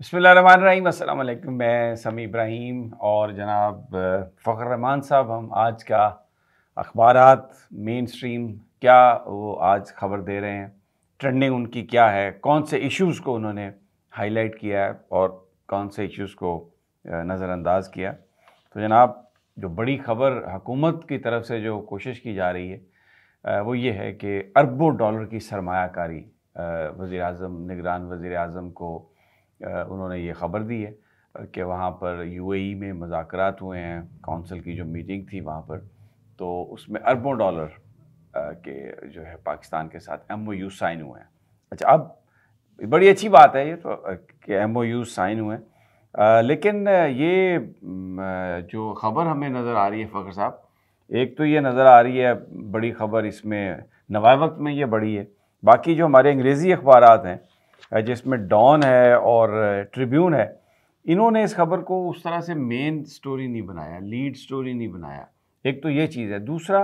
बिस्मिल्लाहिर्रहमानिर्रहीम, अस्सलाम वालेकुम। मैं समी इब्राहीम और जनाब फ़खर रहमान साहब हम आज का अखबारात मेन स्ट्रीम क्या वो आज ख़बर दे रहे हैं, ट्रेंडिंग उनकी क्या है, कौन से इश्यूज़ को उन्होंने हाईलाइट किया है और कौन से इश्यूज़ को नज़रअंदाज किया। तो जनाब जो बड़ी ख़बर हुकूमत की तरफ से जो कोशिश की जा रही है वो ये है कि अरबों डॉलर की सरमायाकारी वज़ीर-ए-आज़म निगरान वज़ीर-ए-आज़म को उन्होंने ये ख़बर दी है कि वहाँ पर यूएई में मुज़ाकरात हुए हैं, काउंसिल की जो मीटिंग थी वहाँ पर, तो उसमें अरबों डॉलर के जो है पाकिस्तान के साथ एमओयू साइन हुए हैं। अच्छा, अब बड़ी अच्छी बात है ये तो कि एमओयू साइन हुए हैं, लेकिन ये जो ख़बर हमें नज़र आ रही है फ़खर साहब, एक तो ये नज़र आ रही है बड़ी ख़बर इसमें नवाए वक्त में ये बड़ी है। बाकी जो हमारे अंग्रेज़ी अखबारात हैं जिसमें डॉन है और ट्रिब्यून है, इन्होंने इस खबर को उस तरह से मेन स्टोरी नहीं बनाया, लीड स्टोरी नहीं बनाया। एक तो ये चीज़ है। दूसरा,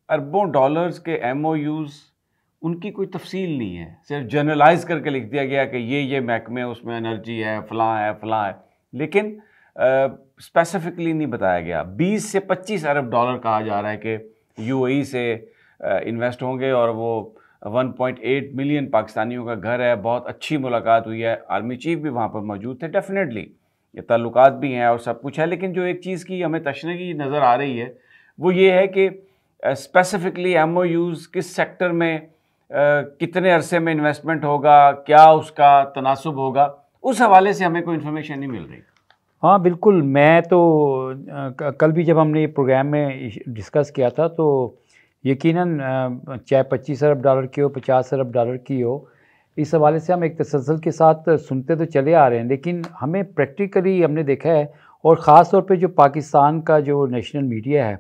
अरबों डॉलर्स के एमओयूज़ उनकी कोई तफसील नहीं है, सिर्फ जनरलाइज करके लिख दिया गया कि ये महकमे उसमें एनर्जी है, फ़लाँ है, लेकिन स्पेसिफिकली नहीं बताया गया। 20 से 25 अरब डॉलर कहा जा रहा है कि यूएई से इन्वेस्ट होंगे और वो 1.8 मिलियन पाकिस्तानियों का घर है। बहुत अच्छी मुलाकात हुई है, आर्मी चीफ भी वहाँ पर मौजूद थे। डेफिनेटली ये ताल्लुकात भी हैं और सब कुछ है, लेकिन जो एक चीज़ की हमें तशनीगी नज़र आ रही है वो ये है कि स्पेसिफिकली एमओयूज़ किस सेक्टर में कितने अरसे में इन्वेस्टमेंट होगा, क्या उसका तनासुब होगा, उस हवाले से हमें कोई इन्फॉर्मेशन नहीं मिल रही। हाँ बिल्कुल, मैं तो कल भी जब हमने ये प्रोग्राम में डिस्कस किया था तो यकीनन चाहे 25 अरब डॉलर की हो, 50 अरब डॉलर की हो, इस हवाले से हम एक तसलसल के साथ सुनते तो चले आ रहे हैं, लेकिन हमें प्रैक्टिकली हमने देखा है और ख़ास तौर पे जो पाकिस्तान का जो नेशनल मीडिया है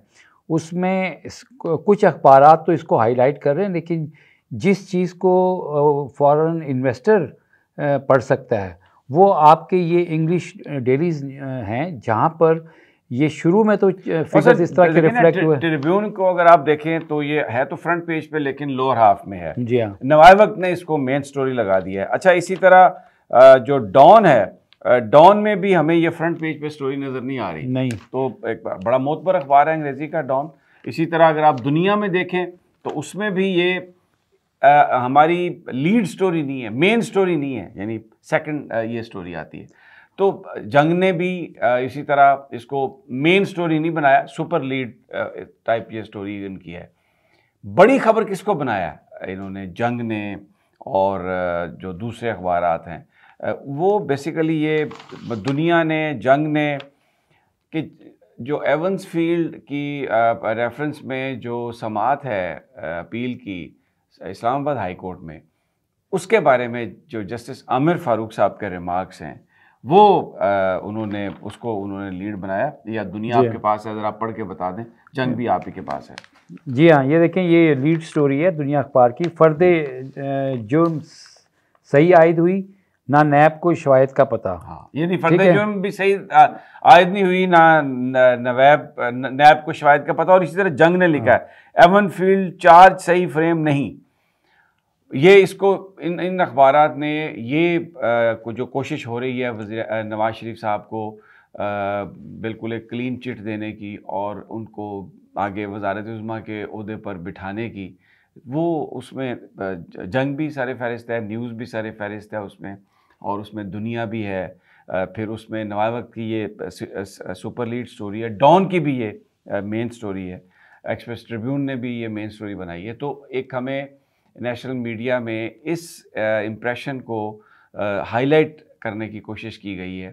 उसमें कुछ अखबारात तो इसको हाईलाइट कर रहे हैं, लेकिन जिस चीज़ को फॉरेन इन्वेस्टर पढ़ सकता है वो आपके ये इंग्लिश डेलीज़ हैं, जहाँ पर ये शुरू में तो फिगर्स इस तरह के रिफ्लेक्ट हुए। ट्रिब्यून को अगर आप देखें तो ये है तो फ्रंट पेज पे, लेकिन लोअर हाफ में है। जी हाँ, नवाए वक्त ने इसको मेन स्टोरी लगा दिया है। अच्छा, इसी तरह जो डॉन है, डॉन में भी हमें ये फ्रंट पेज पे स्टोरी नज़र नहीं आ रही। नहीं, तो एक बड़ा मोतबर अखबार है अंग्रेज़ी का डॉन। इसी तरह अगर आप दुनिया में देखें तो उसमें भी ये हमारी लीड स्टोरी नहीं है, मेन स्टोरी नहीं है, यानी सेकंड ये स्टोरी आती है। तो जंग ने भी इसी तरह इसको मेन स्टोरी नहीं बनाया, सुपर लीड टाइप ये स्टोरी इनकी है। बड़ी खबर किसको बनाया इन्होंने, जंग ने और जो दूसरे अखबारात हैं वो बेसिकली ये दुनिया ने, जंग ने, कि जो एवंस फील्ड की रेफरेंस में जो समाअत है अपील की इस्लामाबाद हाई कोर्ट में, उसके बारे में जो जस्टिस आमिर फारूक साहब के रिमार्क्स हैं वो उन्होंने लीड बनाया। या दुनिया आपके पास है, अगर आप पढ़ के बता दें, जंग भी आप ही के पास है। जी हाँ, ये देखें, ये लीड स्टोरी है दुनिया अखबार की। फ़र्द जुर्म सही आयद हुई, ना नैब को शवायद का पता। हाँ, ये नहीं, फर्द जुर्म भी सही आयद नहीं हुई, ना नैब को शवायद का पता। और इसी तरह जंग ने लिखा है एवन फील्ड चार्ज सही फ्रेम नहीं। ये इसको इन अखबारात ने ये जो कोशिश हो रही है वज़ीर नवाज शरीफ साहब को बिल्कुल एक क्लीन चिट देने की और उनको आगे वज़ारत-ए-उज़्मा के ओहदे पर बिठाने की, वो उसमें जंग भी सर फ़हरिस्त है, न्यूज़ भी सर फ़हरिस्त है उसमें, और उसमें दुनिया भी है, फिर उसमें नवाए वक्त की ये सुपर लीड स्टोरी है, डॉन की भी ये मेन स्टोरी है, एक्सप्रेस ट्रिब्यून ने भी ये मेन स्टोरी बनाई है। तो एक हमें नेशनल मीडिया में इस इम्प्रेशन को हाईलाइट करने की कोशिश की गई है,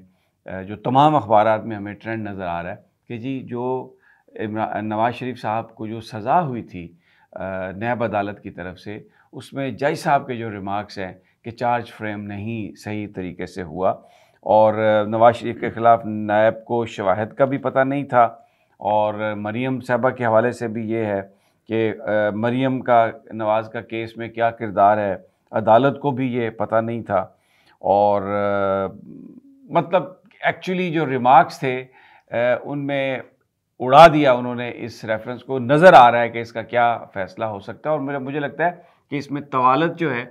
जो तमाम अखबारात में हमें ट्रेंड नज़र आ रहा है कि जी जो नवाज शरीफ साहब को जो सज़ा हुई थी नैब अदालत की तरफ से, उसमें जज साहब के जो रिमार्क्स हैं कि चार्ज फ्रेम नहीं सही तरीके से हुआ, और नवाज शरीफ के ख़िलाफ़ नायब को शवाहिद का भी पता नहीं था, और मरीम साहबा के हवाले से भी ये है कि मरीम का नवाज़ का केस में क्या किरदार है, अदालत को भी ये पता नहीं था। और मतलब एक्चुअली जो रिमार्क्स थे उनमें उड़ा दिया उन्होंने इस रेफरेंस को। नज़र आ रहा है कि इसका क्या फ़ैसला हो सकता है, और मुझे लगता है कि इसमें तवालत जो है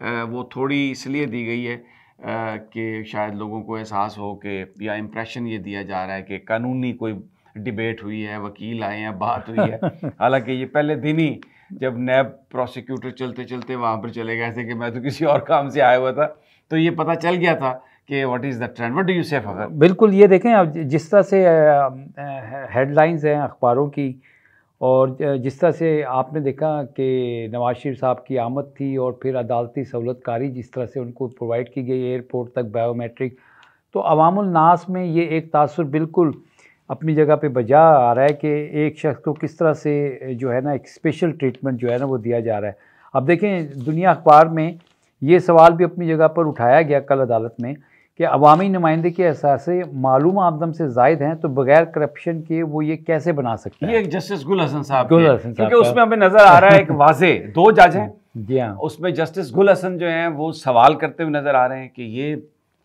वो थोड़ी इसलिए दी गई है कि शायद लोगों को एहसास हो कि या इम्प्रेशन ये दिया जा रहा है कि कानूनी कोई डिबेट हुई है, वकील आए हैं, बात हुई है। हालांकि ये पहले दिन ही जब नैब प्रोसिक्यूटर चलते चलते वहाँ पर चले गए थे कि मैं तो किसी और काम से आया हुआ था, तो ये पता चल गया था कि what is the trend. What do you से फखर? बिल्कुल, ये देखें अब जिस तरह से हेडलाइंस हैं अखबारों की, और जिस तरह से आपने देखा कि नवाज शरीफ साहब की आमद थी और फिर अदालती सहूलतकारी जिस तरह से उनको प्रोवाइड की गई एयरपोर्ट तक बायोमेट्रिक, तो अवामुल नास में ये एक तासुर बिल्कुल अपनी जगह पे बजा आ रहा है कि एक शख्स को किस तरह से जो है ना एक स्पेशल ट्रीटमेंट जो है ना वो दिया जा रहा है। अब देखें दुनिया अखबार में ये सवाल भी अपनी जगह पर उठाया गया कल अदालत में कि अवामी नुमाइंदे के एहसास से मालूम आमदन से जायद हैं तो बगैर करप्शन के वो ये कैसे बना सकते हैं। ये जस्टिस गुल हसन साहब क्योंकि उसमें हमें नजर आ रहा है एक वाजे 2 जज हैं जी हाँ, उसमें जस्टिस गुल हसन जो हैं वो सवाल करते हुए नजर आ रहे हैं कि ये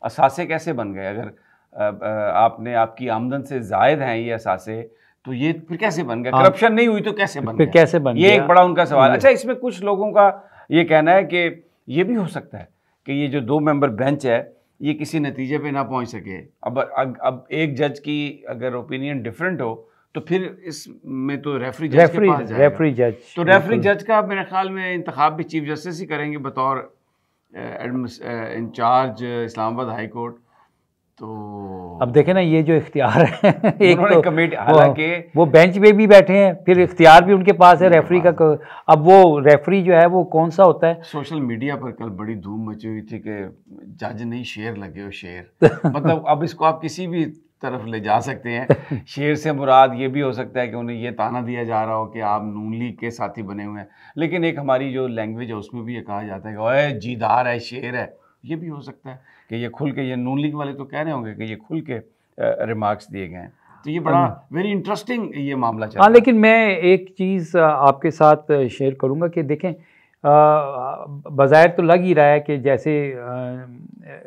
असासे कैसे बन गए। अगर आपने आपकी आमदन से जायद हैं ये असासे, तो ये फिर कैसे बन गए? करप्शन नहीं हुई तो कैसे बन गया? कैसे बन ये एक बड़ा उनका सवाल। अच्छा, इसमें कुछ लोगों का ये कहना है कि ये भी हो सकता है कि ये जो 2 मेंबर बेंच है ये किसी नतीजे पे ना पहुंच सके। अब एक जज की अगर ओपिनियन डिफरेंट हो तो फिर इसमें तो रेफरी जज के पास जाएगा। रेफरी जज, तो रेफरी जज का मेरे ख्याल में इंतखाब भी चीफ जस्टिस ही करेंगे बतौर इंचार्ज इस्लामाबाद हाई कोर्ट। तो अब देखें ना ये जो इख्तियार है एक तो कमेटी, हालांकि वो बेंच पे भी बैठे हैं, फिर इख्तियार भी उनके पास है रेफरी का। अब वो रेफरी जो है वो कौन सा होता है? सोशल मीडिया पर कल बड़ी धूम मची हुई थी कि जज नहीं शेर लगे हो, शेर मतलब अब इसको आप किसी भी तरफ ले जा सकते हैं। शेर से मुराद ये भी हो सकता है कि उन्हें ये ताना दिया जा रहा हो कि आप नून लीग के साथी बने हुए हैं, लेकिन एक हमारी जो लैंग्वेज है उसमें भी ये कहा जाता है कि ओए जीदार है, शेर है। ये भी हो सकता है कि ये खुल के, ये नून लीग वाले तो कह रहे होंगे कि ये खुल के रिमार्क्स दिए गए हैं। तो ये बड़ा वेरी इंटरेस्टिंग ये मामला चल रहा है। लेकिन मैं एक चीज़ आपके साथ शेयर करूंगा कि देखें बज़ाहिर तो लग ही रहा है कि जैसे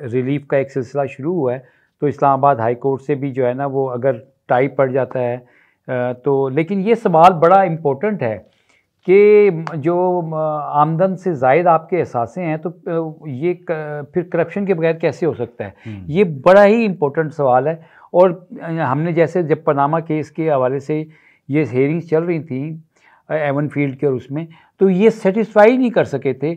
रिलीफ का एक सिलसिला शुरू हुआ है तो इस्लामाबाद हाई कोर्ट से भी जो है ना वो अगर टाई पड़ जाता है तो, लेकिन ये सवाल बड़ा इम्पोर्टेंट है कि जो आमदन से ज़ायद आपके एहसासे हैं तो ये फिर करप्शन के बगैर कैसे हो सकता है? ये बड़ा ही इम्पोर्टेंट सवाल है। और हमने जैसे जब पनामा केस के हवाले से ये हेयरिंग्स चल रही थी एवन फील्ड के, और उसमें तो ये सेटिस्फाई नहीं कर सके थे।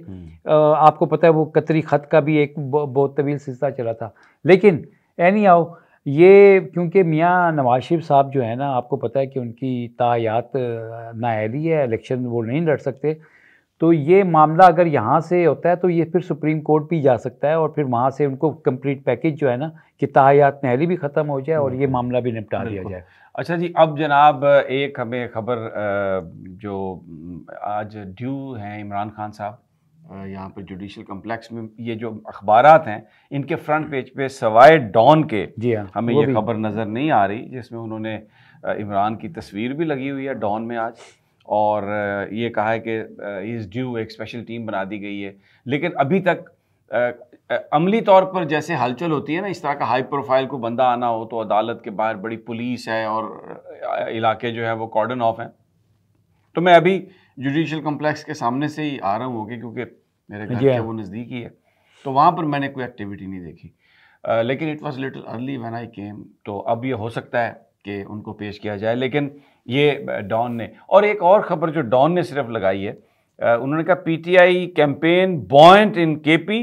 आपको पता है वो कतरी ख़त का भी एक बहुत तवील सिलसिला चला था। लेकिन एनी हाउ ये क्योंकि मियाँ नवाज शरीफ साहब जो है ना, आपको पता है कि उनकी तायात नाअहली है, इलेक्शन वो नहीं लड़ सकते, तो ये मामला अगर यहाँ से होता है तो ये फिर सुप्रीम कोर्ट भी जा सकता है और फिर वहाँ से उनको कंप्लीट पैकेज जो है ना कि तायात नाअहली भी ख़त्म हो जाए और ये मामला भी निपटा दिया जाए। अच्छा जी, अब जनाब एक हमें खबर जो आज ड्यू हैं इमरान खान साहब यहाँ पर जुडिशल कम्प्लेक्स में, ये जो अखबारात हैं इनके फ्रंट पेज पे सवाए डॉन के जी हाँ, हमें ये खबर नज़र नहीं आ रही जिसमें उन्होंने इमरान की तस्वीर भी लगी हुई है डॉन में आज, और ये कहा है कि इज़ ड्यू, एक स्पेशल टीम बना दी गई है। लेकिन अभी तक अमली तौर पर जैसे हलचल होती है ना, इस तरह का हाई प्रोफाइल को बंदा आना हो तो अदालत के बाहर बड़ी पुलिस है और इलाके जो है वो कॉर्डन ऑफ हैं। तो मैं अभी जुडिशल कम्प्लेक्स के सामने से ही आ रहा हूँ क्योंकि मेरे घर के वो नज़दीक ही है, तो वहाँ पर मैंने कोई एक्टिविटी नहीं देखी। लेकिन it was little early when I came, तो अब ये हो सकता है कि उनको पेश किया जाए। लेकिन ये डॉन ने, और एक और ख़बर जो डॉन ने सिर्फ लगाई है, उन्होंने कहा PTI campaign buoyant in KP,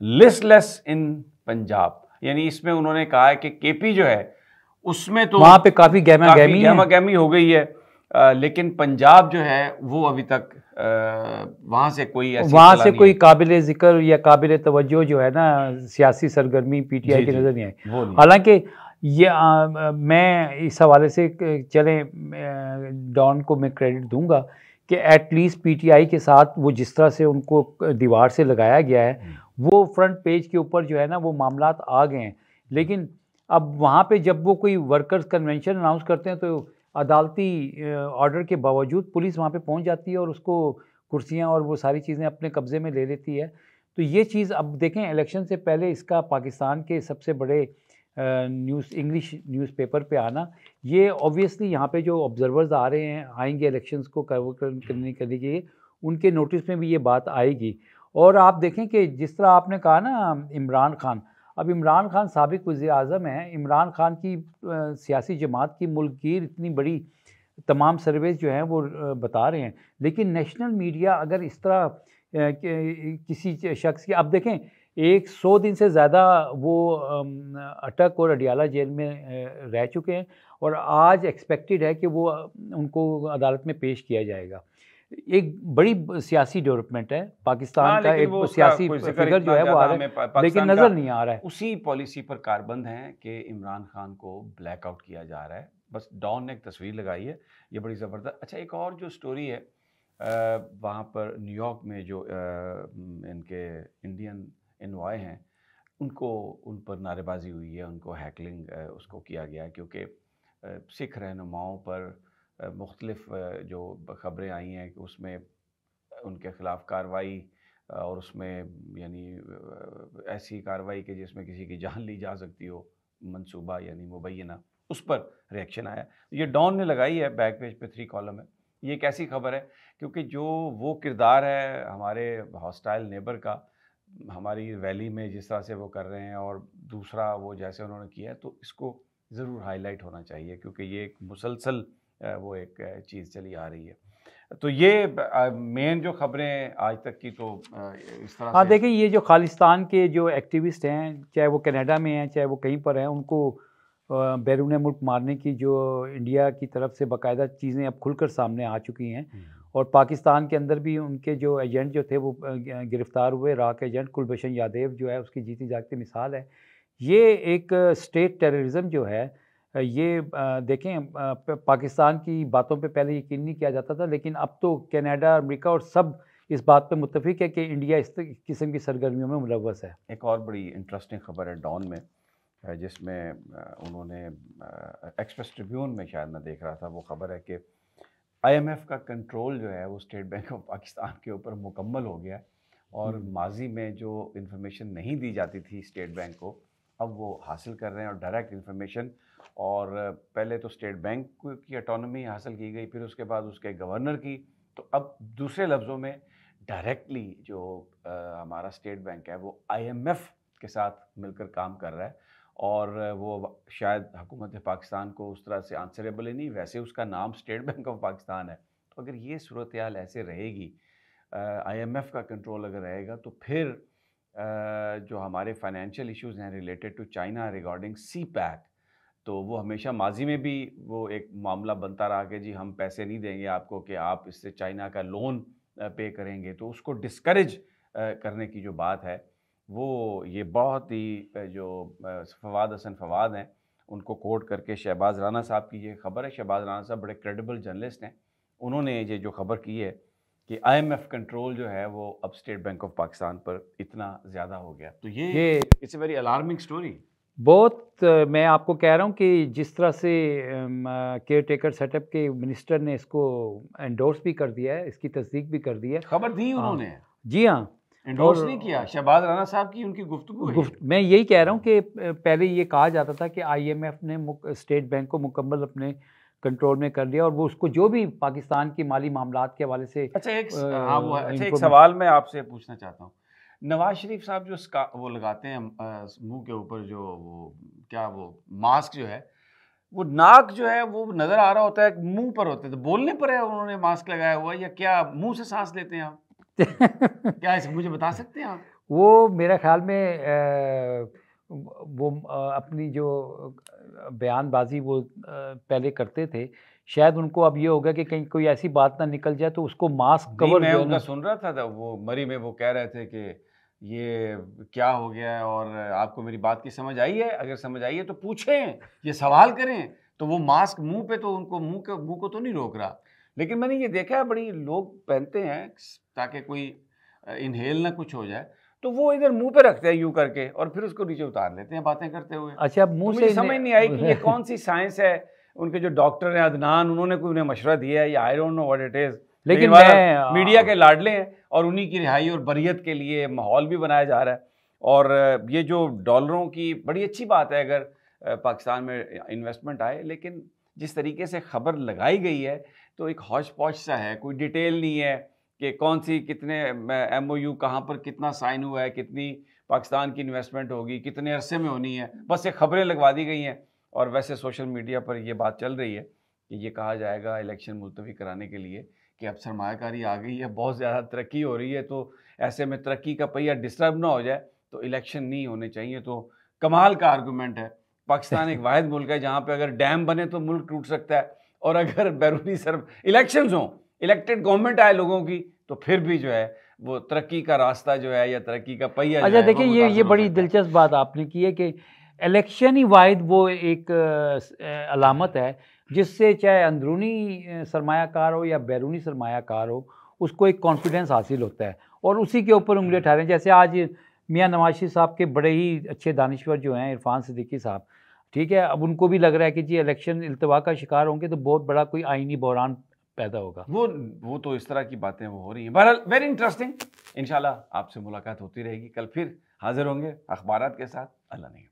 listless in Punjab. यानी इसमें उन्होंने कहा है कि केपी जो है उसमें तो वहाँ पे काफ़ी गहमा गहमी हो गई है, लेकिन पंजाब जो है वो अभी तक वहाँ से कोई काबिल ज़िक्र या काबिल तवज्जो जो है ना सियासी सरगर्मी पीटीआई की नज़र नहीं आई। हालांकि ये मैं इस हवाले से चलें डॉन को मैं क्रेडिट दूंगा कि एटलीस्ट पीटीआई के साथ वो जिस तरह से उनको दीवार से लगाया गया है वो फ्रंट पेज के ऊपर जो है ना वो मामलात आ गए हैं। लेकिन अब वहाँ पे जब वो कोई वर्कर्स कन्वेंशन अनाउंस करते हैं तो अदालती ऑर्डर के बावजूद पुलिस वहाँ पे पहुँच जाती है और उसको कुर्सियाँ और वो सारी चीज़ें अपने कब्ज़े में ले लेती है। तो ये चीज़ अब देखें इलेक्शन से पहले इसका पाकिस्तान के सबसे बड़े इंग्लिश न्यूज़पेपर पे आना, ये ऑब्वियसली यहाँ पे जो ऑब्जर्वर्स आ रहे हैं आएंगे इलेक्शंस को कवर करने के लिए, उनके नोटिस में भी ये बात आएगी। और आप देखें कि जिस तरह आपने कहा ना इमरान खान, अब इमरान खान साबिक वज़ीर-ए-आज़म हैं, इमरान खान की सियासी जमात की मुल्कगीर इतनी बड़ी तमाम सर्वेज जो हैं वो बता रहे हैं, लेकिन नेशनल मीडिया अगर इस तरह किसी शख्स की, अब देखें 100 दिन से ज़्यादा वो अटक और अडियाला जेल में रह चुके हैं और आज एक्सपेक्टेड है कि वो उनको अदालत में पेश किया जाएगा। एक बड़ी सियासी डेवलपमेंट है पाकिस्तान का, एक सियासी फिगर जो है वो आ रहा है, लेकिन नज़र नहीं आ रहा है। उसी पॉलिसी पर कारबंद हैं कि इमरान खान को ब्लैकआउट किया जा रहा है। बस डॉन ने एक तस्वीर लगाई है, ये बड़ी ज़बरदस्त। अच्छा, एक और जो स्टोरी है वहाँ पर न्यूयॉर्क में जो इनके इंडियन इन्वॉय हैं उन पर नारेबाजी हुई है, उनको हैकलिंग उसको किया गया है, क्योंकि सिख रहनुमाओं पर मुख्तलिफ जो ख़बरें आई हैं कि उसमें उनके ख़िलाफ़ कार्रवाई और उसमें यानी ऐसी कार्रवाई कि जिसमें किसी की जान ली जा सकती हो, मंसूबा यानी मुबैना, उस पर रिएक्शन आया। ये डॉन ने लगाई है, बैक पेज पे 3 कॉलम है। ये एक ऐसी खबर है क्योंकि जो वो किरदार है हमारे हॉस्टाइल नेबर का, हमारी वैली में जिस तरह से वो कर रहे हैं, और दूसरा वो जैसे उन्होंने किया है, तो इसको ज़रूर हाईलाइट होना चाहिए क्योंकि ये एक मुसलसल वो एक चीज़ चली आ रही है। तो ये मेन जो खबरें आज तक की तो इस तरह हाँ, देखिए ये जो खालिस्तान के जो एक्टिविस्ट हैं, चाहे वो कनाडा में हैं चाहे वो कहीं पर हैं, उनको बैरून मुल्क मारने की जो इंडिया की तरफ से बाकायदा चीज़ें अब खुलकर सामने आ चुकी हैं, और पाकिस्तान के अंदर भी उनके जो एजेंट जो थे वो गिरफ़्तार हुए। राक एजेंट कुलभूषण यादव जो है उसकी जीती जागती मिसाल है। ये एक स्टेट टेररिज्म जो है, ये देखें पाकिस्तान की बातों पे पहले यकीन नहीं किया जाता था, लेकिन अब तो कनाडा, अमेरिका और सब इस बात पे मुत्तफ़िक है कि इंडिया इस किस्म की सरगर्मियों में मुलव्वस है। एक और बड़ी इंटरेस्टिंग खबर है डॉन में, जिसमें उन्होंने एक्सप्रेस ट्रिब्यून में शायद मैं देख रहा था, वो खबर है कि IMF का कंट्रोल जो है वो स्टेट बैंक ऑफ पाकिस्तान के ऊपर मुकम्मल हो गया है, और माजी में जो इन्फॉर्मेशन नहीं दी जाती थी स्टेट बैंक को, अब वो हासिल कर रहे हैं, और डायरेक्ट इन्फॉर्मेशन। और पहले तो स्टेट बैंक की ऑटोनॉमी हासिल की गई, फिर उसके बाद उसके गवर्नर की, तो अब दूसरे लफ्ज़ों में डायरेक्टली जो हमारा स्टेट बैंक है वो IMF के साथ मिलकर काम कर रहा है, और वो शायद हुकूमत पाकिस्तान को उस तरह से आंसरेबल ही नहीं, वैसे उसका नाम स्टेट बैंक ऑफ पाकिस्तान है। तो अगर ये सूरत हाल ऐसे रहेगी, IMF का कंट्रोल अगर रहेगा, तो फिर जो हमारे फाइनेंशियल इश्यूज़ हैं related to China regarding CPEC, तो वो हमेशा माजी में भी वो एक मामला बनता रहा कि जी हम पैसे नहीं देंगे आपको कि आप इससे चाइना का लोन पे करेंगे, तो उसको डिस्करेज करने की जो बात है, वो ये बहुत ही जो फवाद हसन फवाद हैं उनको कोट करके शहबाज राना साहब की ये खबर है। शहबाज राना साहब बड़े क्रेडिबल जर्नलिस्ट हैं, उन्होंने ये जो खबर की है कि IMF कंट्रोल जो है वो अब स्टेट बैंक ऑफ पाकिस्तान पर इतना ज़्यादा हो गया, तो ये it's a very alarming story. बहुत मैं आपको कह रहा हूँ कि जिस तरह से केयर टेकर सेटअप के मिनिस्टर ने इसको एंडोर्स भी कर दिया है, इसकी तस्दीक भी कर दी है, खबर दी उन्होंने। जी हाँ, एंडोर्स नहीं किया, शहबाज राना साहब की उनकी गुफ्तगू है। मैं यही कह रहा हूँ कि पहले ये कहा जाता था कि IMF ने स्टेट बैंक को मुकम्मल अपने कंट्रोल में कर लिया, और वो उसको जो भी पाकिस्तान की माली मामलात के हवाले से। अच्छा एक सवाल मैं आपसे पूछना चाहता हूँ, नवाज शरीफ साहब जो वो लगाते हैं मुंह के ऊपर, जो वो क्या वो मास्क जो है, वो नाक जो है वो नज़र आ रहा होता है, मुंह पर होता है, तो बोलने पर है उन्होंने मास्क लगाया हुआ, या क्या मुंह से सांस लेते हैं आप? क्या इसे मुझे बता सकते हैं आप? वो मेरा ख्याल में वो अपनी जो बयानबाजी वो पहले करते थे, शायद उनको अब ये होगा कि कहीं कोई ऐसी बात ना निकल जाए तो उसको मास्क कवर। मैं उनका सुन रहा था वो मरी में वो कह रहे थे कि ये क्या हो गया है, और आपको मेरी बात की समझ आई है, अगर समझ आई है तो पूछें, ये सवाल करें। तो वो मास्क मुंह पे, तो उनको मुंह को तो नहीं रोक रहा, लेकिन मैंने ये देखा है बड़ी लोग पहनते हैं ताकि कोई इनहेल ना कुछ हो जाए, तो वो इधर मुंह पे रखते हैं यूं करके, और फिर उसको नीचे उतार लेते हैं बातें करते हुए। अच्छा, अब मुंह से समझ नहीं आई कि ये कौन सी साइंस है। उनके जो डॉक्टर हैं अदनान, उन्होंने कोई उन्हें मशवरा दिया है, या I don't know what it is, लेकिन मीडिया के लाडले हैं और उन्हीं की रिहाई और बरियत के लिए माहौल भी बनाया जा रहा है। और ये जो डॉलरों की बड़ी अच्छी बात है अगर पाकिस्तान में इन्वेस्टमेंट आए, लेकिन जिस तरीके से खबर लगाई गई है तो एक हौच पौच सा है, कोई डिटेल नहीं है, कि कौन सी कितने MOU कहाँ पर कितना साइन हुआ है, कितनी पाकिस्तान की इन्वेस्टमेंट होगी, कितने अरसे में होनी है, बस ये खबरें लगवा दी गई हैं। और वैसे सोशल मीडिया पर ये बात चल रही है कि ये कहा जाएगा इलेक्शन मुलतवी कराने के लिए कि अब सरमायाकारी आ गई है, बहुत ज़्यादा तरक्की हो रही है, तो ऐसे में तरक्की का पहिया डिस्टर्ब ना हो जाए तो इलेक्शन नहीं होने चाहिए। तो कमाल का आर्गूमेंट है। पाकिस्तान एक वाहिद मुल्क है जहाँ पे अगर डैम बने तो मुल्क टूट सकता है, और अगर बैरूनी इलेक्शंस हों, इलेक्टेड गवर्नमेंट आए लोगों की, तो फिर भी जो है वो तरक्की का रास्ता जो है या तरक्की का पहिया। अच्छा देखिए, ये बड़ी दिलचस्प बात आपने की है कि इलेक्शन ही वाहिद वो एक अलामत है जिससे चाहे अंदरूनी सरमायाकार हो या बैरूनी सरमायाकार हो, उसको एक कॉन्फिडेंस हासिल होता है और उसी के ऊपर उंगलियां ठहरें। जैसे आज मियां नवाज शरीफ साहब के बड़े ही अच्छे दानिश्वर जो हैं इरफान सिद्दीकी साहब, ठीक है, अब उनको भी लग रहा है कि जी इलेक्शन इल्तवा का शिकार होंगे तो बहुत बड़ा कोई आईनी बहरान पैदा होगा। वो तो इस तरह की बातें वो हो रही हैं। बहरहाल वेरी इंटरेस्टिंग। इंशाल्लाह आपसे मुलाकात होती रहेगी। कल फिर हाजिर होंगे अखबारात के साथ। अल्लाह ने